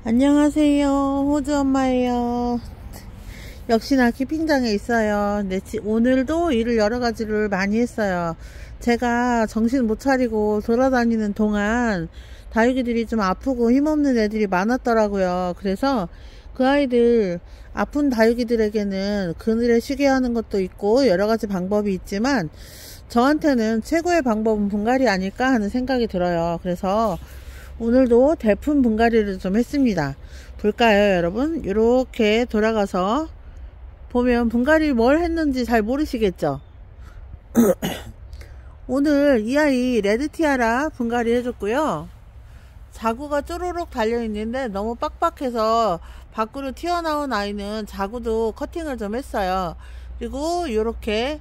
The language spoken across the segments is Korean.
안녕하세요. 호주 엄마예요. 역시나 키핑장에 있어요. 네, 오늘도 일을 여러 가지를 많이 했어요. 제가 정신 못 차리고 돌아다니는 동안 다육이들이 좀 아프고 힘없는 애들이 많았더라고요. 그래서 그 아이들, 아픈 다육이들에게는 그늘에 쉬게 하는 것도 있고 여러 가지 방법이 있지만 저한테는 최고의 방법은 분갈이 아닐까 하는 생각이 들어요. 그래서 오늘도 대품 분갈이를 좀 했습니다. 볼까요, 여러분? 이렇게 돌아가서 보면 분갈이 뭘 했는지 잘 모르시겠죠? 오늘 이 아이 레드티아라 분갈이 해줬고요. 자구가 쪼로록 달려있는데 너무 빡빡해서 밖으로 튀어나온 아이는 자구도 커팅을 좀 했어요. 그리고 이렇게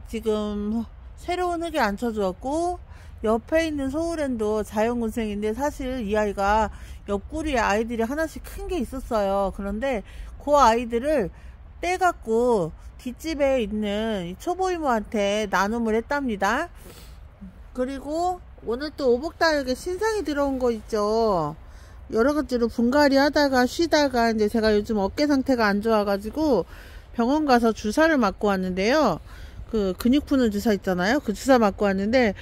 지금 새로운 흙에 앉혀주었고, 옆에 있는 소우랜도 자연군생인데 사실 이 아이가 옆구리에 아이들이 하나씩 큰 게 있었어요. 그런데 그 아이들을 떼갖고 뒷집에 있는 초보 이모한테 나눔을 했답니다. 그리고 오늘 또 오복다육에 신상이 들어온 거 있죠. 여러 가지로 분갈이 하다가 쉬다가 이제 제가 요즘 어깨 상태가 안 좋아가지고 병원 가서 주사를 맞고 왔는데요. 그 근육 푸는 주사 있잖아요. 그 주사 맞고 왔는데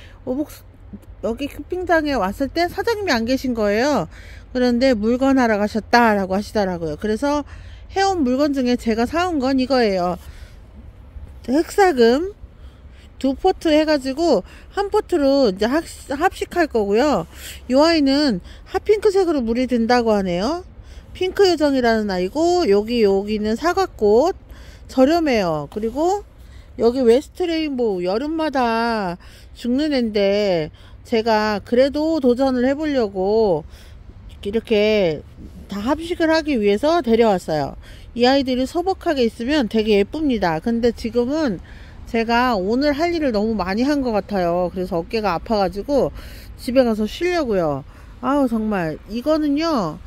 여기 키핑장에 왔을 때 사장님이 안 계신 거예요. 그런데 물건 하러 가셨다라고 하시더라고요. 그래서 해온 물건 중에 제가 사온 건 이거예요. 흑사금 2포트 해가지고 한 포트로 이제 합식할 거고요. 이 아이는 핫핑크색으로 물이 든다고 하네요. 핑크 요정이라는 아이고, 여기는 사과꽃, 저렴해요. 그리고 여기 웨스트 레인보우, 여름마다 죽는 애인데 제가 그래도 도전을 해보려고 이렇게 다 합식을 하기 위해서 데려왔어요. 이 아이들이 소복하게 있으면 되게 예쁩니다. 근데 지금은 제가 오늘 할 일을 너무 많이 한 것 같아요. 그래서 어깨가 아파가지고 집에 가서 쉬려고요. 아우, 정말 이거는요,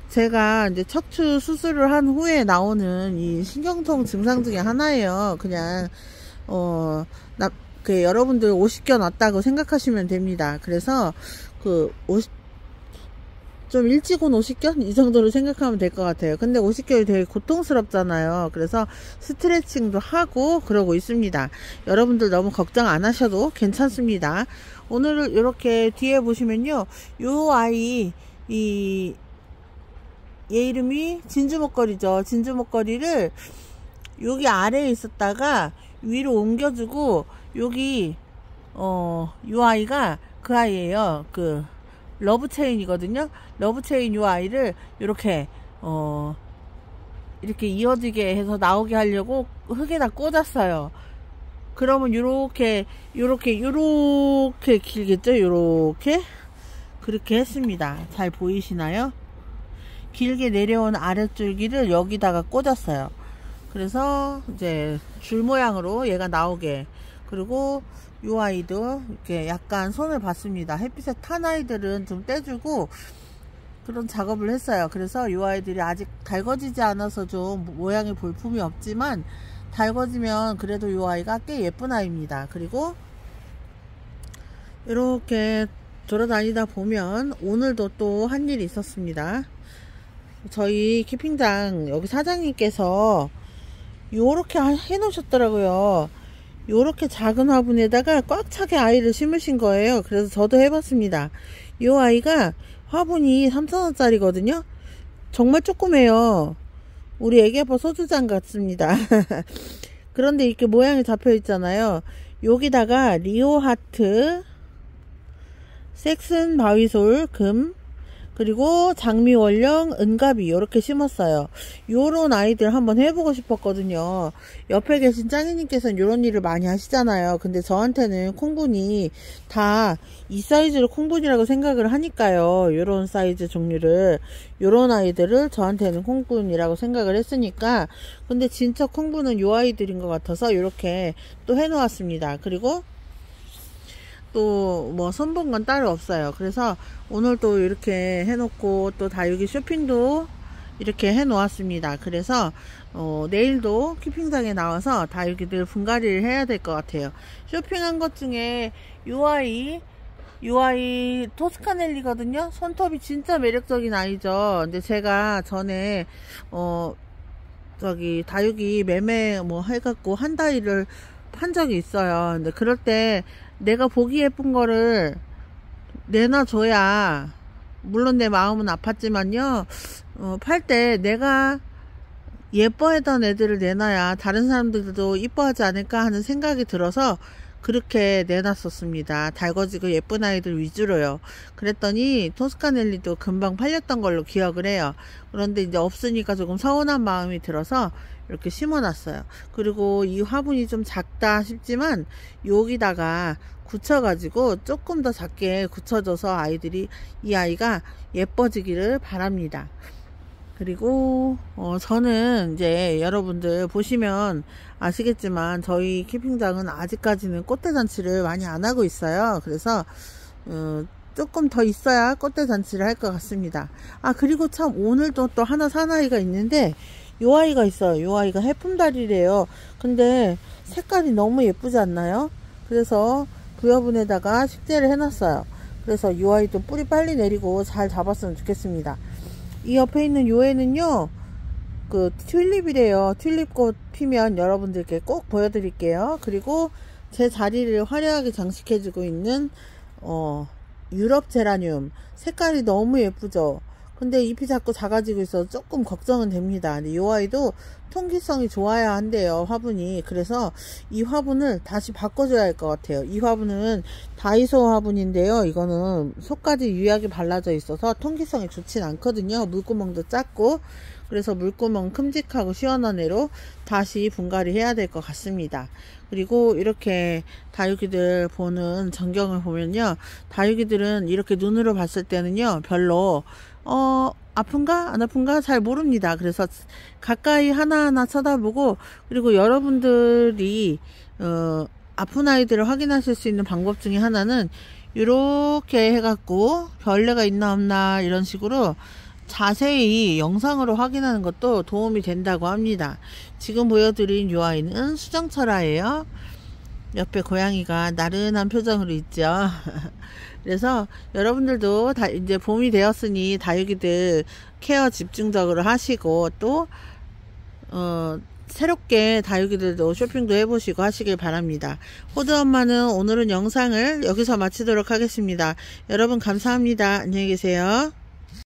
제가 이제 척추 수술을 한 후에 나오는 이 신경통 증상 중에 하나예요. 그냥 여러분들 50견 왔다고 생각하시면 됩니다. 그래서 좀 일찍 온 50견? 이 정도로 생각하면 될 것 같아요. 근데 50견이 되게 고통스럽잖아요. 그래서 스트레칭도 하고 그러고 있습니다. 여러분들 너무 걱정 안 하셔도 괜찮습니다. 오늘 이렇게 뒤에 보시면요, 요 아이, 얘 이름이 진주목걸이죠. 진주목걸이를 여기 아래에 있었다가 위로 옮겨주고, 여기 요 아이가 그 아이예요. 그 러브체인이거든요. 러브체인 요 아이를 이렇게 이렇게 이어지게 해서 나오게 하려고 흙에다 꽂았어요. 그러면 요렇게 길겠죠. 요렇게 그렇게 했습니다. 잘 보이시나요? 길게 내려온 아랫줄기를 여기다가 꽂았어요. 그래서 이제 줄 모양으로 얘가 나오게. 그리고 이 아이도 이렇게 약간 손을 봤습니다. 햇빛에 탄 아이들은 좀 떼주고 그런 작업을 했어요. 그래서 이 아이들이 아직 달궈지지 않아서 좀 모양의 볼품이 없지만 달궈지면 그래도 이 아이가 꽤 예쁜 아이입니다. 그리고 이렇게 돌아다니다 보면 오늘도 또 한 일이 있었습니다. 저희 키핑장 여기 사장님께서 요렇게 해 놓으셨더라고요. 요렇게 작은 화분에다가 꽉 차게 아이를 심으신 거예요. 그래서 저도 해봤습니다. 요 아이가 화분이 3,000원짜리거든요 정말 조그매요. 우리 애기 아빠 소주잔 같습니다. 그런데 이렇게 모양이 잡혀 있잖아요. 여기다가 리오 하트, 섹슨 바위솔, 금, 그리고 장미 원령, 은가비 이렇게 심었어요. 요런 아이들 한번 해보고 싶었거든요. 옆에 계신 짱이님께서는 요런 일을 많이 하시잖아요. 근데 저한테는 콩분이 다 이 사이즈를 콩분이라고 생각을 하니까요. 요런 사이즈 종류를, 요런 아이들을 저한테는 콩분이라고 생각을 했으니까. 근데 진짜 콩분은 요 아이들인 것 같아서 이렇게 또 해놓았습니다. 그리고 또 뭐 손본 건 따로 없어요. 그래서 오늘 또 이렇게 해놓고 또 다육이 쇼핑도 이렇게 해 놓았습니다. 그래서 내일도 키핑장에 나와서 다육이들 분갈이를 해야 될 것 같아요. 쇼핑한 것 중에 요 아이 이 아이 토스카넬리거든요. 손톱이 진짜 매력적인 아이죠. 근데 제가 전에 저기 다육이 매매 뭐 해갖고 한 다이를 판 적이 있어요. 근데 그럴 때 내가 보기 예쁜 거를 내놔줘야, 물론 내 마음은 아팠지만요, 팔 때 내가 예뻐했던 애들을 내놔야 다른 사람들도 이뻐하지 않을까 하는 생각이 들어서 그렇게 내놨었습니다. 달궈지고 예쁜 아이들 위주로요. 그랬더니 토스카넬리도 금방 팔렸던 걸로 기억을 해요. 그런데 이제 없으니까 조금 서운한 마음이 들어서 이렇게 심어놨어요. 그리고 이 화분이 좀 작다 싶지만 여기다가 굳혀가지고 조금 더 작게 굳혀줘서 이 아이가 예뻐지기를 바랍니다. 그리고 저는 이제 여러분들 보시면 아시겠지만 저희 캠핑장은 아직까지는 꽃대 잔치를 많이 안 하고 있어요. 그래서 조금 더 있어야 꽃대 잔치를 할 것 같습니다. 아, 그리고 참 오늘도 또 하나 사나이가 있는데 요 아이가 있어요. 요 아이가 해품다리래요. 근데 색깔이 너무 예쁘지 않나요? 그래서 부여분에다가 식재를 해놨어요. 그래서 요 아이도 뿌리 빨리 내리고 잘 잡았으면 좋겠습니다. 이 옆에 있는 요 애는요, 그 튤립이래요. 튤립꽃 피면 여러분들께 꼭 보여드릴게요. 그리고 제 자리를 화려하게 장식해주고 있는 유럽 제라늄, 색깔이 너무 예쁘죠. 근데 잎이 자꾸 작아지고 있어서 조금 걱정은 됩니다. 근데 이 아이도 통기성이 좋아야 한대요, 화분이. 그래서 이 화분을 다시 바꿔줘야 할 것 같아요. 이 화분은 다이소 화분인데요, 이거는 속까지 유약이 발라져 있어서 통기성이 좋진 않거든요. 물구멍도 작고. 그래서 물구멍 큼직하고 시원한 애로 다시 분갈이 해야 될 것 같습니다. 그리고 이렇게 다육이들 보는 전경을 보면요, 다육이들은 이렇게 눈으로 봤을 때는요 별로 아픈가 안 아픈가 잘 모릅니다. 그래서 가까이 하나하나 쳐다보고, 그리고 여러분들이 아픈 아이들을 확인하실 수 있는 방법 중에 하나는 이렇게 해갖고 벌레가 있나 없나 이런 식으로 자세히 영상으로 확인하는 것도 도움이 된다고 합니다. 지금 보여드린 이 아이는 수정철화예요. 옆에 고양이가 나른한 표정으로 있죠. 그래서 여러분들도 이제 봄이 되었으니 다육이들 케어 집중적으로 하시고, 또 새롭게 다육이들도 쇼핑도 해보시고 하시길 바랍니다. 호두엄마는 오늘은 영상을 여기서 마치도록 하겠습니다. 여러분 감사합니다. 안녕히 계세요.